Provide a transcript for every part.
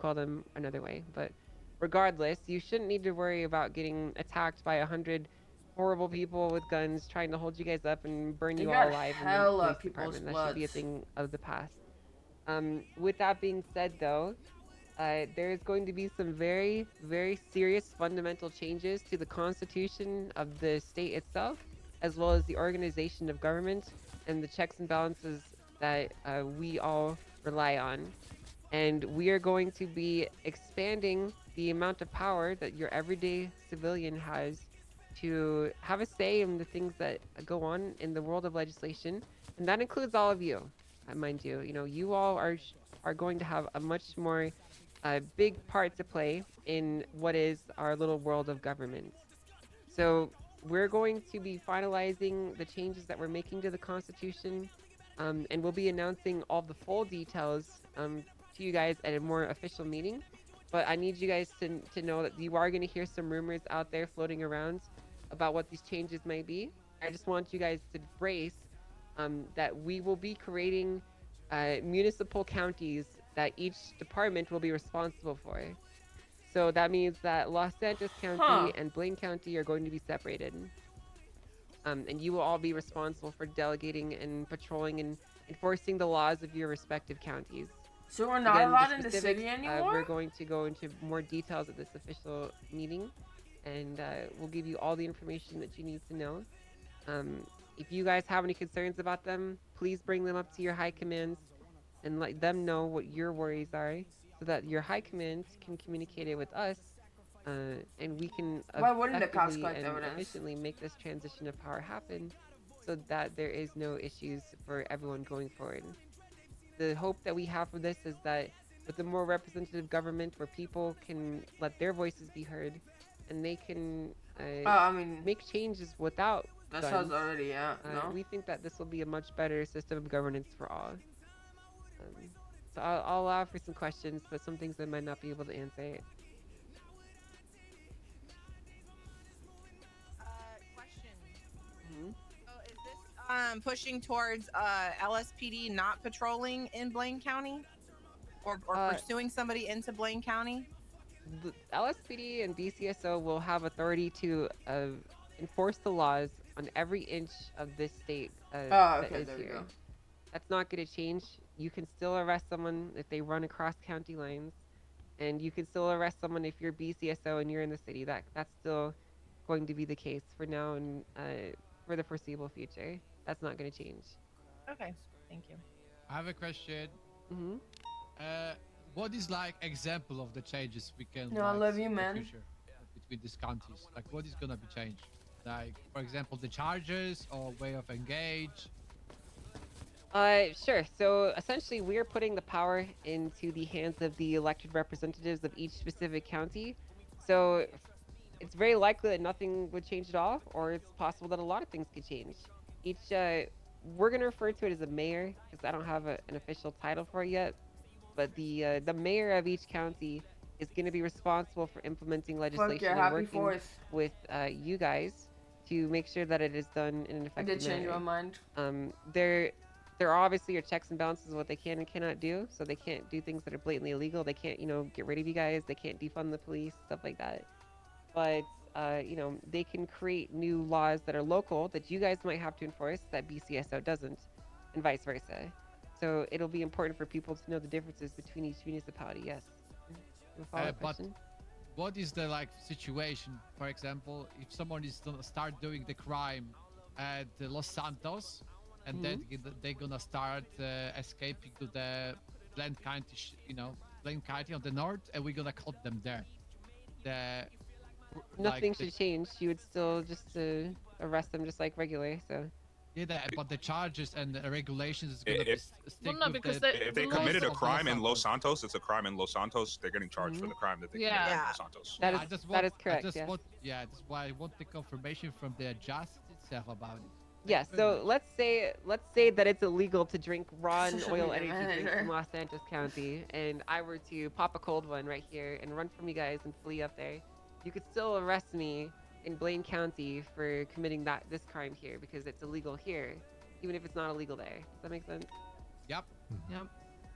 call them another way. But regardless, you shouldn't need to worry about getting attacked by 100 horrible people with guns trying to hold you guys up and burn They you all got alive in the hella police people's department. That should be a bloods. thing of the past. With that being said, though, there's going to be some very, very serious fundamental changes to the constitution of the state itself, as well as the organization of government and the checks and balances that we all rely on. And we are going to be expanding the amount of power that your everyday civilian has to have a say in the things that go on in the world of legislation. And that includes all of you, mind you. You know, you all are going to have a much more big part to play in what is our little world of government. So we're going to be finalizing the changes that we're making to the Constitution, and we'll be announcing all the full details to you guys at a more official meeting. But I need you guys to know that you are going to hear some rumors out there floating around about what these changes might be. I just want you guys to brace that we will be creating municipal counties that each department will be responsible for. So that means that Los Santos Huh. County and Blaine County are going to be separated. And you will all be responsible for delegating and patrolling and enforcing the laws of your respective counties. So we're not Again, the allowed in the specifics, city anymore? we're going to go into more details at this official meeting, and we'll give you all the information that you need to know. Um, if you guys have any concerns about them, please bring them up to your high commands and let them know what your worries are so that your high command can communicate it with us and we can Why wouldn't the cops effectively collect and evidence? efficiently make this transition of power happen so that there is no issues for everyone going forward. The hope that we have for this is that with a more representative government where people can let their voices be heard and they can I mean, make changes without that sounds guns, already, yeah, no? we think that this will be a much better system of governance for all. So I'll allow for some questions, but some things I might not be able to answer. Question. Mhm. So is this pushing towards LSPD not patrolling in Blaine County or Uh, pursuing somebody into Blaine County? the LSPD and BCSO will have authority to enforce the laws on every inch of this state Oh, that okay, is there we go. here. That's not going to change. You can still arrest someone if they run across county lines, and you can still arrest someone if you're BCSO and you're in the city. That's still going to be the case for now and for the foreseeable future. That's not going to change. Okay, thank you. I have a question. Hmm. Uh, what is like example of the changes we can No, I like love see you, in the man. future between these countries? Like, what is gonna be changed? Like, for example, the charges or way of engage. Sure. So essentially, we're putting the power into the hands of the elected representatives of each specific county. So it's very likely that nothing would change at all, or it's possible that a lot of things could change. Each, we're gonna refer to it as a mayor because I don't have an official title for it yet. But the mayor of each county is going to be responsible for implementing Fuck yeah, legislation and happy working 4th. with you guys to make sure that it is done in an I did effective change my manner. mind. Um, there there are obviously your checks and balances of what they can and cannot do. So they can't do things that are blatantly illegal. They can't, get rid of you guys. They can't defund the police, stuff like that. But they can create new laws that are local that you guys might have to enforce that BCSO doesn't, and vice versa. So it'll be important for people to know the differences between each municipality. Yes. You have a follow-up But question? what is the like situation? For example, if someone is gonna start doing the crime at Los Santos, and Hmm. then they're gonna start escaping to the Blaine County, Blaine County on the north, and we're gonna cut them there. The like Nothing the should change. You would still just arrest them just like regular. So yeah, but the charges and the regulations is gonna be If Well, stick no, with because if the they laws. committed a of Los crime in Los Santos. Santos, it's a crime in Los Santos. They're getting charged for hmm the crime that they committed Yeah. in Yeah. Los Santos. that Yeah. is I just that want, is correct. Yes. that's why I want the confirmation from the justice itself about it. Thank Yeah, you very so much. let's say that it's illegal to drink raw and Social oil media energy drinks in manager. Los Santos County, and I were to pop a cold one right here and run from you guys and flee up there. You could still arrest me in Blaine County for committing this crime here because it's illegal here, even if it's not illegal there. Does that make sense? Yep. Yep.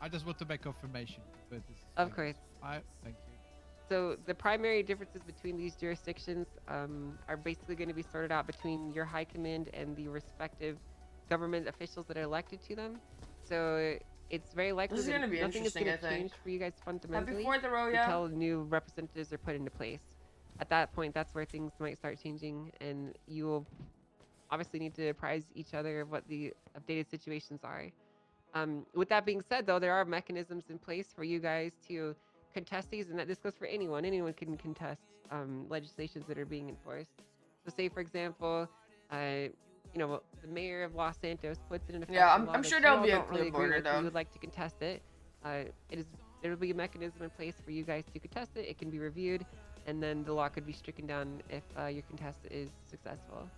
I just want to make confirmation. But this is Of like course. this. All right, thank you. So the primary differences between these jurisdictions are basically going to be sorted out between your high command and the respective government officials that are elected to them. So it's very likely This is that gonna be nothing is interesting, going I to change think. for you guys Happy fundamentally 4th, Arroyo. until new representatives are put into place. At that point, that's where things might start changing, and you will obviously need to apprise each other of what the updated situations are. With that being said, though, there are mechanisms in place for you guys to contest these, and that this goes for anyone. Anyone can contest legislations that are being enforced. So, say for example, the mayor of Los Santos puts it in effect. Yeah, a law I'm that sure you there'll all be a don't really clear agree border, with, and though. you would like to contest it. There will be a mechanism in place for you guys to contest it. It can be reviewed, and then the law could be stricken down if your contest is successful.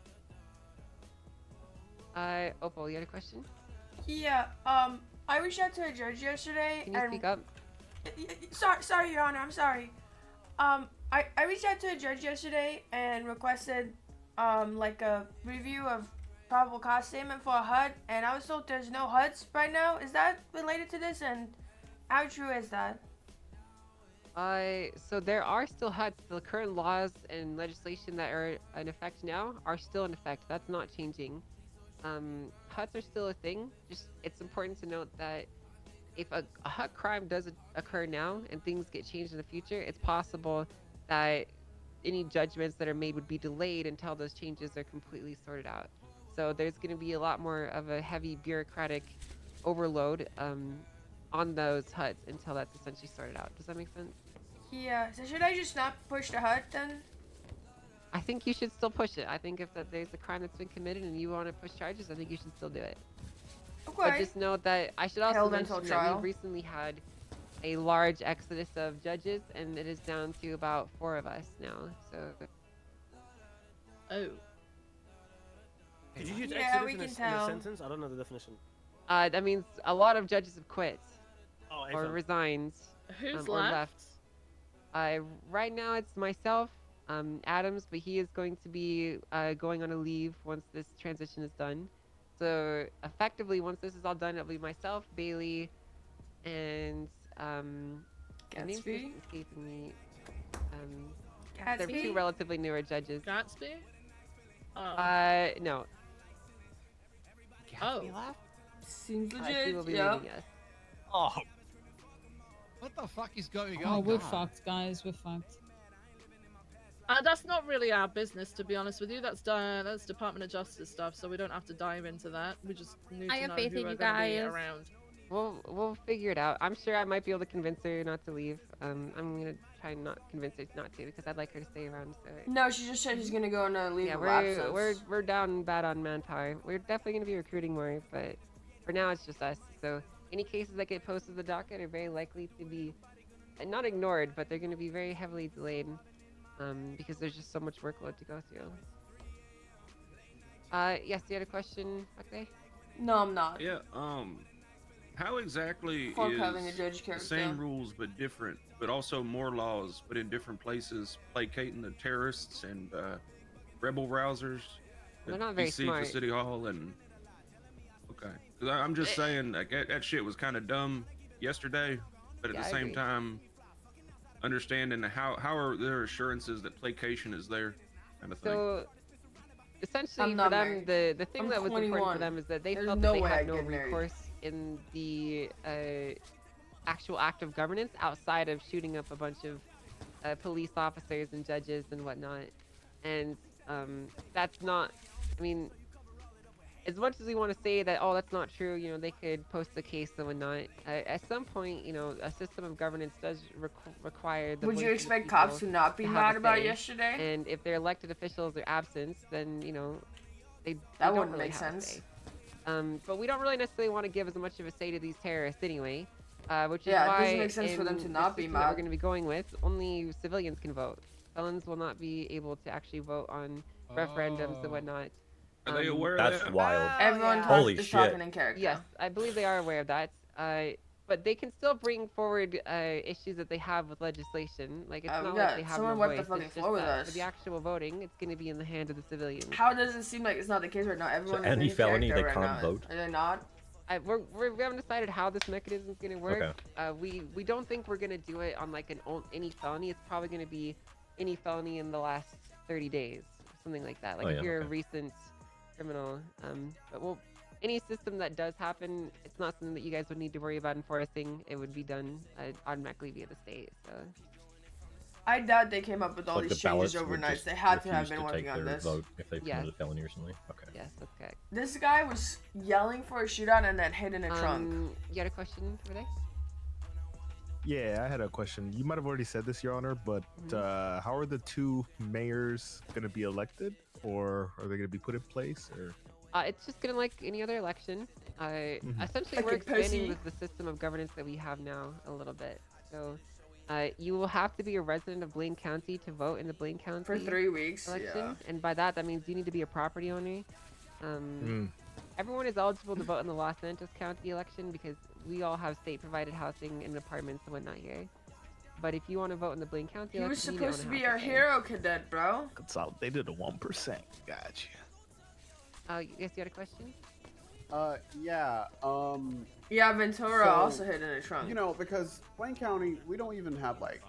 Opal, you had a question? Yeah, I reached out to a judge yesterday Can you speak up? Sorry, Your Honor, I'm sorry. I reached out to a judge yesterday and requested, like a review of probable cost statement for a HUD, and I was told there's no HUDs right now. Is that related to this, and how true is that? So there are still HUDs. The current laws and legislation that are in effect now are still in effect. That's not changing. HUDs are still a thing. Just it's important to note that if a HUD crime does occur now and things get changed in the future, it's possible that any judgments that are made would be delayed until those changes are completely sorted out. So there's going to be a lot more of a heavy bureaucratic overload on those HUDs until that's essentially sorted out. Does that make sense? Yeah, so should I just not push the HUD then? I think you should still push it. I think if there's a crime that's been committed and you want to push charges, I think you should still do it. Okay. But just note that I should also Held mention until that trial. we recently had a large exodus of judges, and it is down to about 4 of us now. So Oh. Did you use Yeah, exodus we in can in a tell. sentence? I don't know the definition. that means a lot of judges have quit Oh, or Ava. resigned Who's or left? Right now it's myself, Adams, but he is going to be going on a leave once this transition is done. So effectively, once this is all done, it'll be myself, Bailey, and the name's just Gatsby? escaping me. They're Gatsby? two relatively newer judges. Gatsby? Oh. No. Oh. Gatsby left? Seems He legit. will be Yeah. leaving us. Oh, What the fuck is going Oh, on? we're now? fucked, guys. We're fucked. That's not really our business, to be honest with you. That's Department of Justice stuff, so we don't have to dive into that. We just need I to have know faith who in are you going to be guys. around. We'll figure it out. I'm sure I might be able to convince her not to leave. I'm gonna try and not convince her not to because I'd like her to stay around. So No, she just said she's gonna go on a leave yeah, of absence. we're down bad on manpower. We're definitely gonna be recruiting more, but for now it's just us. So any cases that get posted to the docket are very likely to be not ignored, but they're gonna be very heavily delayed because there's just so much workload to go through. Yes, you had a question, okay? No, I'm not. Yeah, how exactly Fuck having a is judge the character. same rules but different, but also more laws, but in different places, placating the terrorists and rebel rousers? They're that not very besiege smart. the city hall and okay, 'cause I'm just saying like, that shit was kind of dumb yesterday, but at Yeah, the I same agree. time, understanding how are there assurances that placation is there, kind of thing. So essentially I'm for not them, married. the thing I'm that was important 21. for them is that they There's felt no that they way had I'd no get married. recourse in the actual act of governance outside of shooting up a bunch of police officers and judges and whatnot. And that's not, I mean, as much as we want to say that, oh, that's not true, you know, they could post a case and whatnot, at some point, you know, a system of governance does require the Would voice you of the expect people cops to not be to have mad a about say. yesterday? And if their elected officials are absent, then, you know, they That don't wouldn't really make have a sense. say. But we don't really necessarily want to give as much of a say to these terrorists anyway, which is Yeah, it why doesn't make sense for them to in not the be system that we're mad. going to be going with, only civilians can vote. Felons will not be able to actually vote on referendums and Oh. whatnot. Are they aware of That's that? wild. Everyone yeah. Holy is shit. talking in character. Yes, I believe they are aware of that. But they can still bring forward issues that they have with legislation. Like it's we not got like they have someone no wiped voice. the fucking It's floor just with that us. for the actual voting, it's going to be in the hands of the civilians. How does it seem like it's not the case right now? Everyone is any in felony, character they right can't now. vote? Are they not? we haven't decided how this mechanism is gonna work. Okay. We don't think we're gonna do it on like any felony. It's probably gonna be any felony in the last 30 days, something like that. Like if you're a recent criminal. But well, any system that does happen, it's not something that you guys would need to worry about enforcing. It would be done automatically via the state. So. I doubt they came up with all Like these the ballots changes would overnight. just They had to have refuse been working take on their this. vote if they Yes. committed a felony or something. Okay. Yes, that's correct. This guy was yelling for a shootout and then hid in a trunk. You had a question over there? Yeah, I had a question. You might have already said this, Your Honor, but how are the two mayors going to be elected, or are they going to be put in place, or? It's just gonna like any other election. Essentially, Like we're a expanding pussy. with the system of governance that we have now a little bit. So, you will have to be a resident of Blaine County to vote in the Blaine County For 3 weeks, election, yeah. and by that means you need to be a property owner. Everyone is eligible to vote in the Los Santos County election because we all have state-provided housing and apartments and whatnot here. But if you want to vote in the Blaine County He election, was you supposed to don't be have our pay. hero cadet, bro. Consolidated to 1%. Gotcha. Yes, you had a question? Yeah. Yeah, Ventura So, also hid in a trunk. You know, because Blaine County, we don't even have like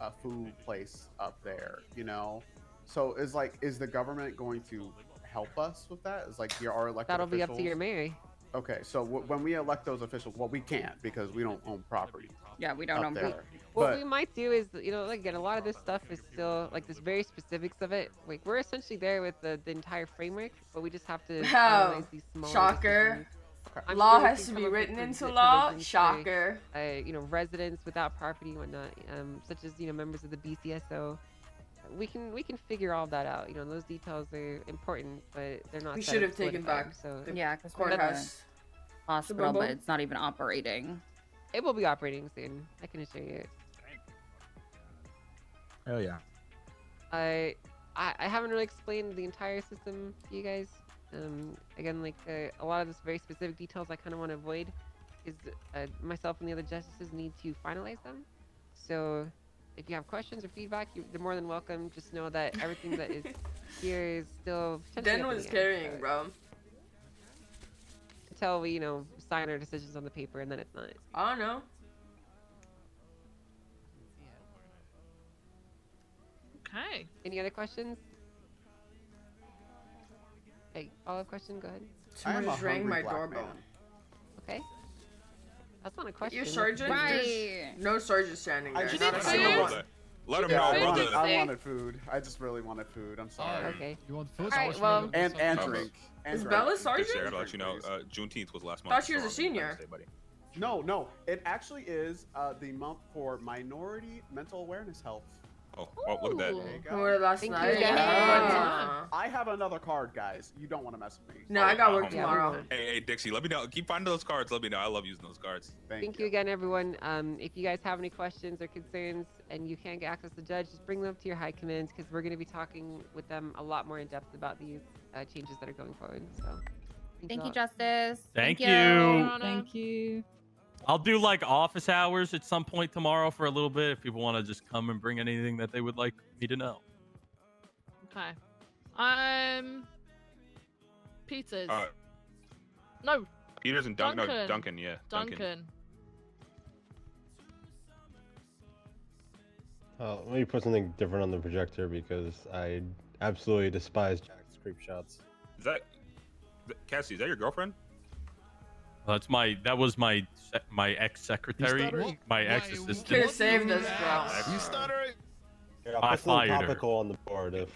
a food place up there. You know, so is the government going to help us with that? Is like our elected That'll be officials? up to your mayor. Okay, so when we elect those officials, well, we can't because we don't own property. Yeah, we don't up own there. property. What But we might do is, you know, like, again, a lot of this stuff is still, like, there's very specifics of it. Like, we're essentially there with the entire framework, but we just have to finalize these small Shocker. decisions. I'm Law sure we has can to come be up with written some into good law. provisions for, Shocker. you know, residents without property and whatnot, such as, you know, members of the BCSO. We can figure all that out. You know, those details are important, but they're not. We set should up have taken solidified, back So the Yeah, because we're the courthouse. hospital, Bumble. but it's not even operating. it will be operating soon. I can assure you. Oh yeah. I haven't really explained the entire system to you guys. Again, like a lot of this very specific details I kind of want to avoid, is myself and the other justices need to finalize them. So, if you have questions or feedback, you're more than welcome. Just know that everything that is here is still potentially Den up in was the air, carrying, so- bro. Until we, you know, sign our decisions on the paper, and then it's not. I don't know. Okay. Any other questions? Hey, follow-up question. Go ahead. Someone just rang my doorbell. Okay. That's not a question. Your that's sergeant? business. There's no sergeant standing I there. just Not a need single food. one. Let him Yeah, know, I brother. wanted food. I just really wanted food. I'm sorry. Okay. You want food? Alright, well- And drink. And Is drink. Bella Just I sergeant? gotta let you know, Juneteenth was last month. Thought she was a so I'm gonna senior. say, buddy. No, it actually is the month for Minority Mental Awareness Health. Oh, look at that. Ooh. There you Who go. were last Thank you night? again. Ah. I have another card, guys. You don't want to mess with me. No, I got work Yeah, we tomorrow. won't. Hey, Dixie, let me know. Keep finding those cards. Let me know. I love using those cards. Thank you again, everyone. If you guys have any questions or concerns and you can't get access to the judge, just bring them up to your high command because we're going to be talking with them a lot more in depth about these changes that are going forward. So, Thank you, all. Justice. Thank you. Thank you. I'll do like office hours at some point tomorrow for a little bit if people want to just come and bring anything that they would like me to know. Okay. Peters. No, Peters and Duncan. Duncan. No, Duncan. Yeah. Duncan. Let me put something different on the projector because I absolutely despise Jack's creep shots. Is that Cassie? Is that your girlfriend? That was my ex-secretary, stuttering? my Why- ex-assistant. Could've saved us, bro. You stuttering? Here, I'll I put something fired her. topical on the board if